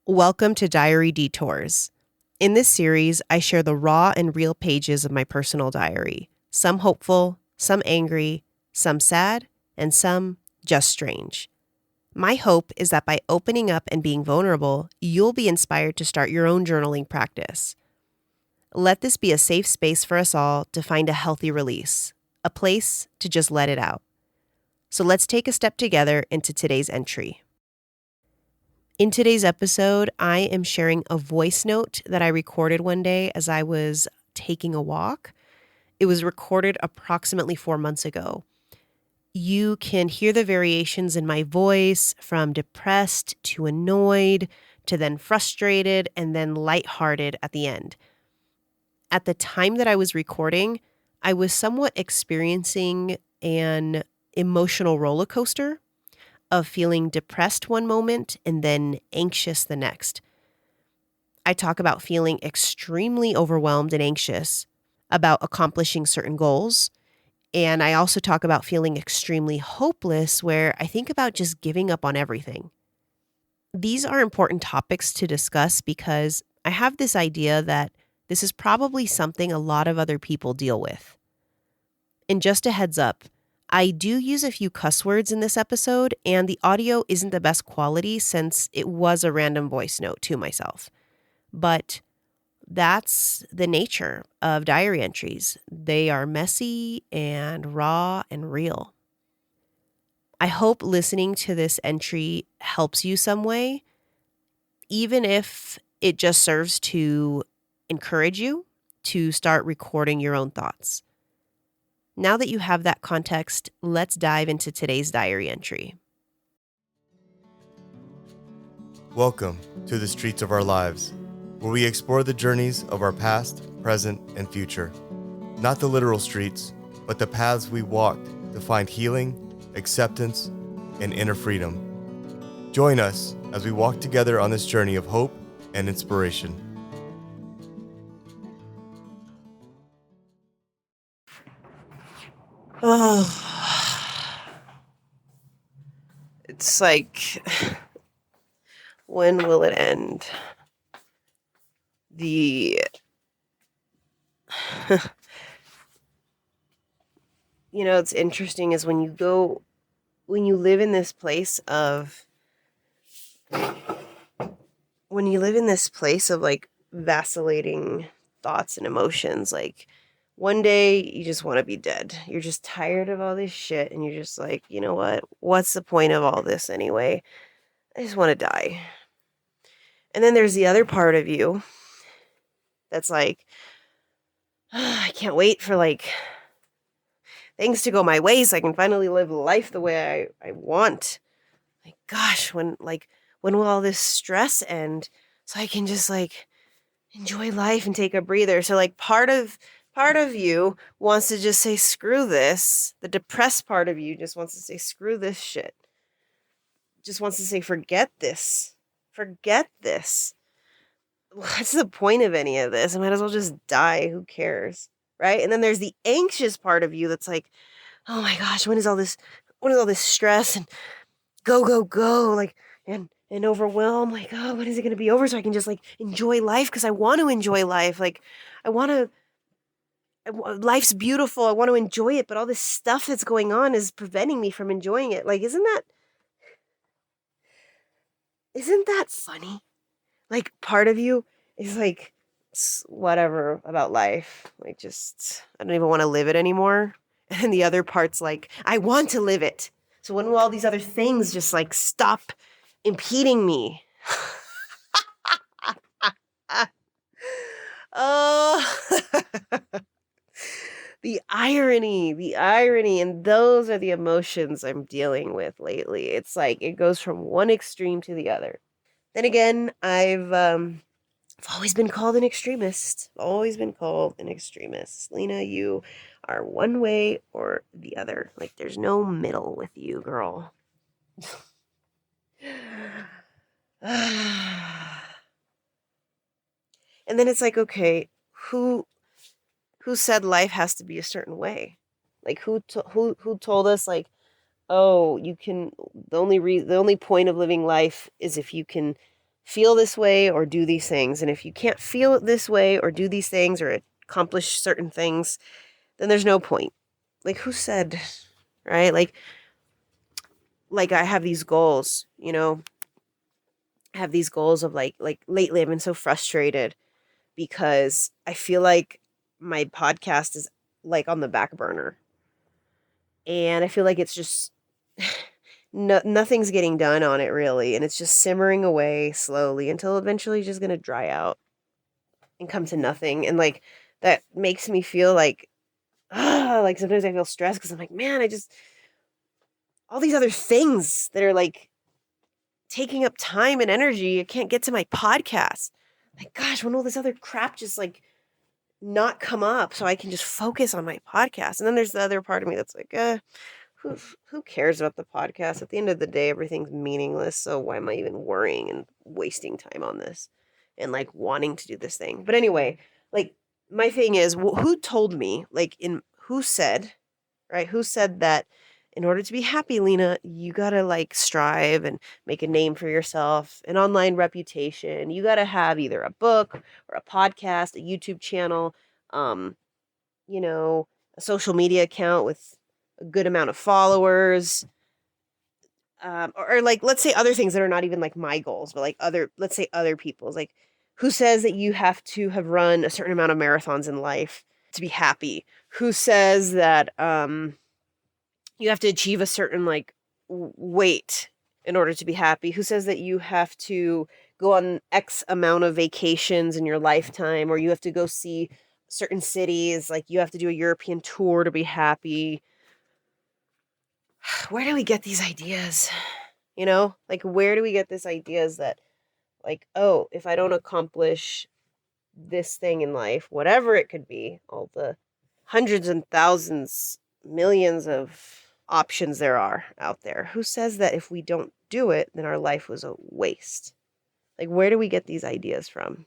Welcome to Diary Detours. In this series, I share the raw and real pages of my personal diary, some hopeful, some angry, some sad, and some just strange. My hope is that by opening up and being vulnerable, you'll be inspired to start your own journaling practice. Let this be a safe space for us all to find a healthy release, a place to just let it out. So let's take a step together into today's entry. In today's episode, I am sharing a voice note that I recorded one day as I was taking a walk. It was recorded approximately 4 months ago. You can hear the variations in my voice from depressed to annoyed to then frustrated and then lighthearted at the end. At the time that I was recording, I was somewhat experiencing an emotional roller coaster of feeling depressed one moment and then anxious the next. I talk about feeling extremely overwhelmed and anxious about accomplishing certain goals. And I also talk about feeling extremely hopeless, where I think about just giving up on everything. These are important topics to discuss because I have this idea that this is probably something a lot of other people deal with. And just a heads up, I do use a few cuss words in this episode, and the audio isn't the best quality since it was a random voice note to myself. But that's the nature of diary entries. They are messy and raw and real. I hope listening to this entry helps you some way, even if it just serves to encourage you to start recording your own thoughts. Now that you have that context, let's dive into today's diary entry. Welcome to the streets of our lives, where we explore the journeys of our past, present, and future. Not the literal streets, but the paths we walked to find healing, acceptance, and inner freedom. Join us as we walk together on this journey of hope and inspiration. Oh, it's like, when will it end? It's interesting is when you live in this place of like vacillating thoughts and emotions, like one day you just want to be dead. You're just tired of all this shit and you're just like, you know what? What's the point of all this anyway? I just want to die. And then there's the other part of you that's like, I can't wait for like things to go my way so I can finally live life the way I want. Like, gosh, when will all this stress end so I can just like enjoy life and take a breather? So like part of you wants to just say, screw this. The depressed part of you just wants to say, screw this shit. Just wants to say, forget this. Forget this. What's the point of any of this? I might as well just die. Who cares? Right? And then there's the anxious part of you that's like, oh my gosh, when is all this stress and go, like, and overwhelm, like, oh, when is it going to be over so I can just like enjoy life? Because I want to enjoy life. Like, life's beautiful. I want to enjoy it, but all this stuff that's going on is preventing me from enjoying it. Like, isn't that funny? Like, part of you is like, whatever about life. Like, just, I don't even want to live it anymore. And the other part's like, I want to live it. So when will all these other things just like stop impeding me? Oh, the irony. And those are the emotions I'm dealing with lately. It's like, it goes from one extreme to the other. Then again, I've always been called an extremist. Lena, you are one way or the other. Like, there's no middle with you, girl. And then it's like, okay, who said life has to be a certain way? Like, who told us, like, oh, you can, the only point of living life is if you can feel this way or do these things. And if you can't feel it this way or do these things or accomplish certain things, then there's no point. Like, who said, right? Like I have these goals, I have these goals of like lately I've been so frustrated because I feel like my podcast is like on the back burner. And I feel like it's just nothing's getting done on it really, and it's just simmering away slowly until eventually just going to dry out and come to nothing. And like that makes me feel like like sometimes I feel stressed cuz I'm like, man, I just all these other things that are like taking up time and energy, I can't get to my podcast. Like, gosh, when all this other crap just like not come up so I can just focus on my podcast. And then there's the other part of me that's like, who cares about the podcast? At the end of the day, everything's meaningless. So why am I even worrying and wasting time on this and like wanting to do this thing? But anyway, like my thing is, who told me, like who said, right? Who said that in order to be happy, Lena, you gotta like strive and make a name for yourself, an online reputation. You gotta have either a book or a podcast, a YouTube channel, um, a social media account with a good amount of followers, or like let's say other things that are not even like my goals, but like let's say other people's. Like, who says that you have to have run a certain amount of marathons in life to be happy? Who says that you have to achieve a certain like weight in order to be happy? Who says that you have to go on X amount of vacations in your lifetime, or you have to go see certain cities, like you have to do a European tour to be happy? Where do we get these ideas? Like where do we get these ideas that like, oh, if I don't accomplish this thing in life, whatever it could be, all the hundreds and thousands, millions of options there are out there, who says that if we don't do it, then our life was a waste? Like, where do we get these ideas from?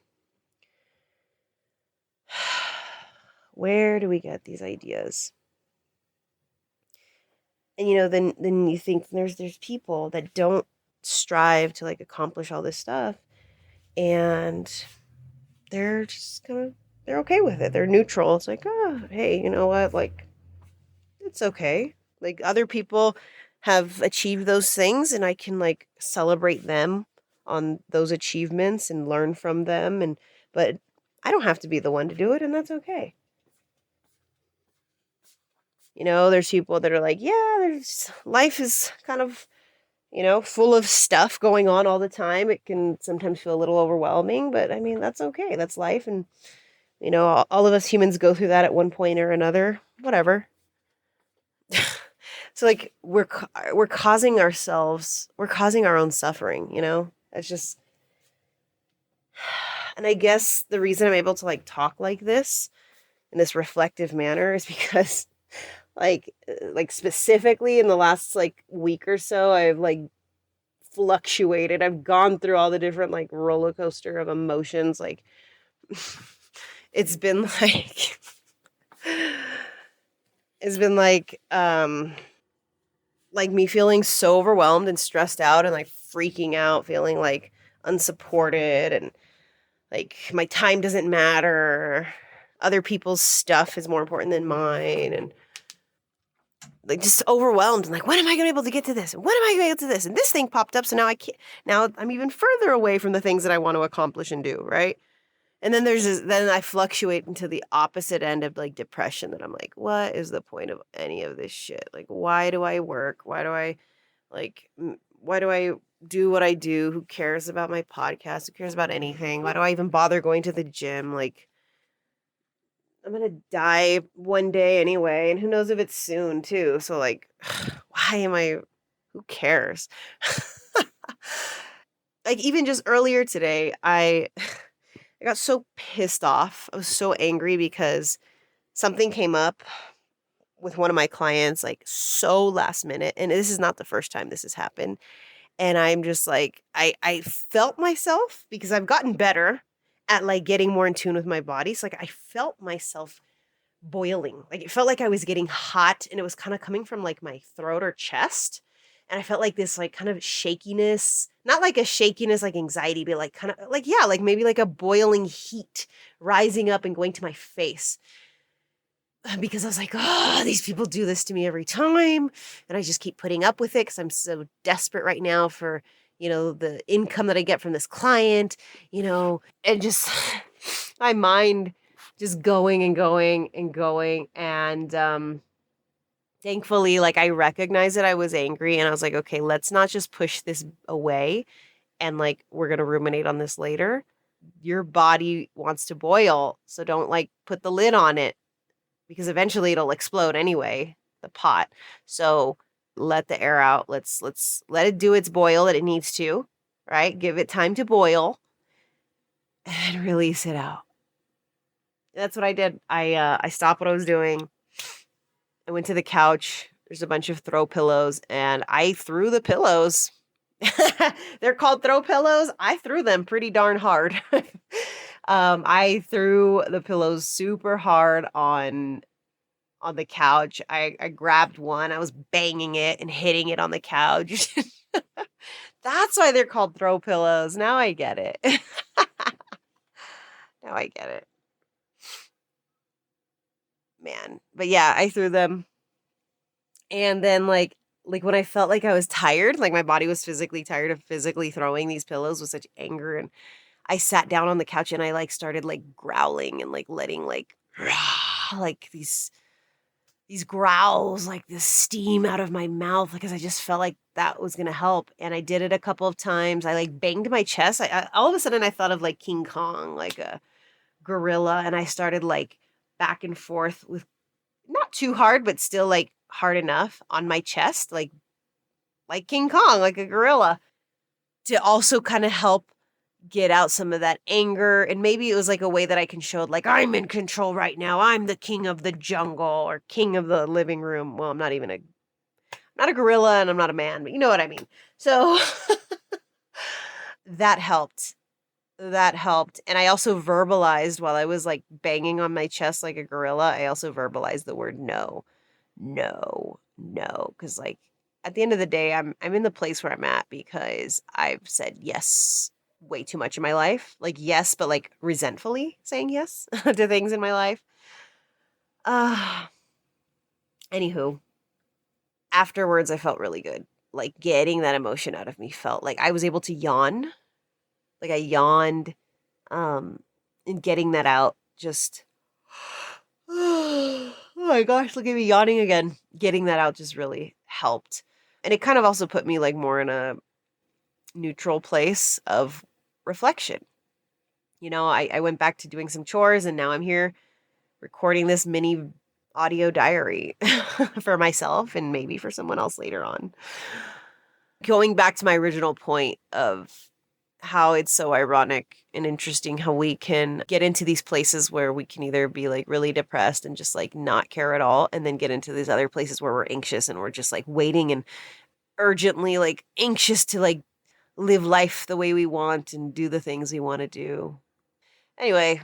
Where do we get these ideas? And then you think there's people that don't strive to like accomplish all this stuff, and they're just they're okay with it. They're neutral. It's like, oh, hey, you know what? Like, it's okay. Like, other people have achieved those things, and I can like celebrate them on those achievements and learn from them. But I don't have to be the one to do it, and that's okay. There's people that are like, yeah, life is kind of, full of stuff going on all the time. It can sometimes feel a little overwhelming, but I mean, that's okay. That's life. And, all of us humans go through that at one point or another, whatever. So like we're causing our own suffering, It's just, and I guess the reason I'm able to like talk like this in this reflective manner is because like specifically in the last like week or so, I've like fluctuated. I've gone through all the different like roller coaster of emotions. Like it's been like like me feeling so overwhelmed and stressed out and like freaking out, feeling like unsupported, and like my time doesn't matter. Other people's stuff is more important than mine, and like just overwhelmed and like, when am I going to be able to get to this? And when am I going to get to this? And this thing popped up, so now I can't. Now I'm even further away from the things that I want to accomplish and do, right? And then then I fluctuate into the opposite end of like depression, that I'm like, what is the point of any of this shit? Like, why do I work? Why do I do what I do? Who cares about my podcast? Who cares about anything? Why do I even bother going to the gym? Like, I'm going to die one day anyway, and who knows if it's soon too. So like, who cares? Like, even just earlier today, I got so pissed off. I was so angry because something came up with one of my clients, like so last minute. And this is not the first time this has happened. And I'm just like, I felt myself, because I've gotten better at like getting more in tune with my body. So like I felt myself boiling. Like it felt like I was getting hot, and it was kind of coming from like my throat or chest. And I felt like this like kind of shakiness, not like a shakiness like anxiety, but like kind of like, yeah, like maybe like a boiling heat rising up and going to my face. Because I was like, oh, these people do this to me every time. And I just keep putting up with it because I'm so desperate right now for, the income that I get from this client, and just my mind just going and going and going. And thankfully, like I recognized that I was angry and I was like, okay, let's not just push this away and like we're going to ruminate on this later. Your body wants to boil. So don't like put the lid on it, because eventually it'll explode anyway, the pot. So let the air out. Let's let it do its boil that it needs to, right? Give it time to boil and release it out. That's what I did. I stopped what I was doing. I went to the couch. There's a bunch of throw pillows and I threw the pillows. They're called throw pillows. I threw them pretty darn hard. I threw the pillows super hard on the couch. I grabbed one. I was banging it and hitting it on the couch. That's why they're called throw pillows. Now I get it. Now I get it. Man. But yeah, I threw them. And then like when I felt like I was tired, like my body was physically tired of physically throwing these pillows with such anger, and I sat down on the couch and I like started like growling and like letting like like these growls, like this steam out of my mouth, because I just felt like that was going to help. And I did it a couple of times. I like banged my chest. I all of a sudden I thought of like King Kong, like a gorilla. And I started like back and forth with not too hard, but still like hard enough on my chest, like King Kong, like a gorilla, to also kind of help get out some of that anger. And maybe it was like a way that I can show like I'm in control right now. I'm the king of the jungle or king of the living room. Well, I'm not a gorilla and I'm not a man, but you know what I mean. So that helped. That helped. And I also verbalized while I was like banging on my chest like a gorilla. I also verbalized the word no. No. No. Cause like at the end of the day, I'm in the place where I'm at because I've said yes way too much in my life. Like yes, but like resentfully saying yes to things in my life. Anywho, afterwards I felt really good. Like getting that emotion out of me felt like I was able to yawn. Like I yawned, and getting that out just oh my gosh, look at me yawning again. Getting that out just really helped. And it kind of also put me like more in a neutral place of reflection. I went back to doing some chores and now I'm here recording this mini audio diary for myself and maybe for someone else later on. Going back to my original point of how it's so ironic and interesting how we can get into these places where we can either be like really depressed and just like not care at all, and then get into these other places where we're anxious and we're just like waiting and urgently like anxious to like live life the way we want and do the things we want to do. Anyway,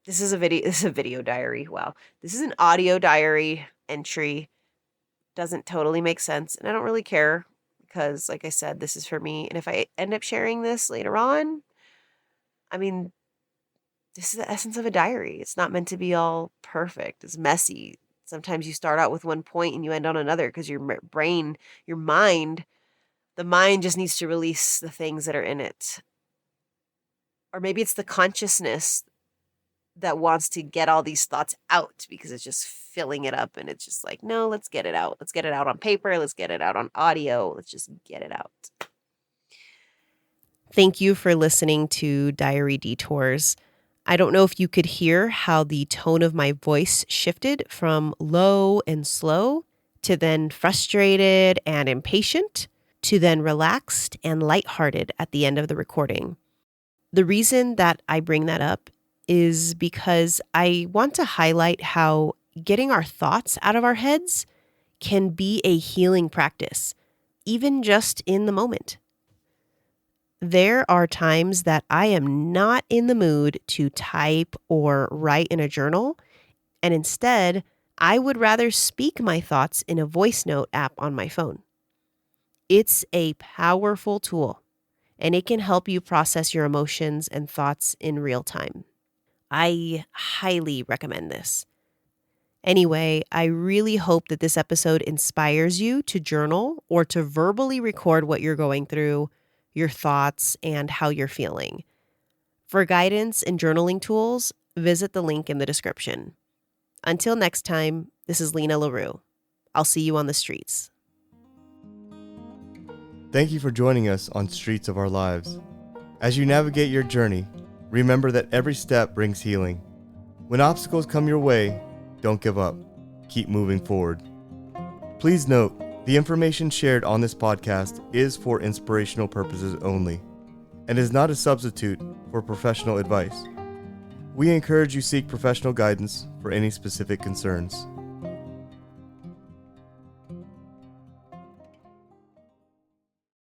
this is a video diary. Wow. This is an audio diary entry. Doesn't totally make sense, and I don't really care because like I said, this is for me. And if I end up sharing this later on, I mean, this is the essence of a diary. It's not meant to be all perfect. It's messy. Sometimes you start out with one point and you end on another because your brain, your mind, the mind just needs to release the things that are in it. Or maybe it's the consciousness that wants to get all these thoughts out because it's just filling it up, and it's just like, no, let's get it out. Let's get it out on paper. Let's get it out on audio. Let's just get it out. Thank you for listening to Diary Detours. I don't know if you could hear how the tone of my voice shifted from low and slow to then frustrated and impatient to then relaxed and lighthearted at the end of the recording. The reason that I bring that up is because I want to highlight how getting our thoughts out of our heads can be a healing practice, even just in the moment. There are times that I am not in the mood to type or write in a journal, and instead, I would rather speak my thoughts in a voice note app on my phone. It's a powerful tool, and it can help you process your emotions and thoughts in real time. I highly recommend this. Anyway, I really hope that this episode inspires you to journal or to verbally record what you're going through, your thoughts, and how you're feeling. For guidance and journaling tools, visit the link in the description. Until next time, this is Lena LaRue. I'll see you on the streets. Thank you for joining us on Streets of Our Lives. As you navigate your journey, remember that every step brings healing. When obstacles come your way, don't give up. Keep moving forward. Please note, the information shared on this podcast is for inspirational purposes only and is not a substitute for professional advice. We encourage you seek professional guidance for any specific concerns.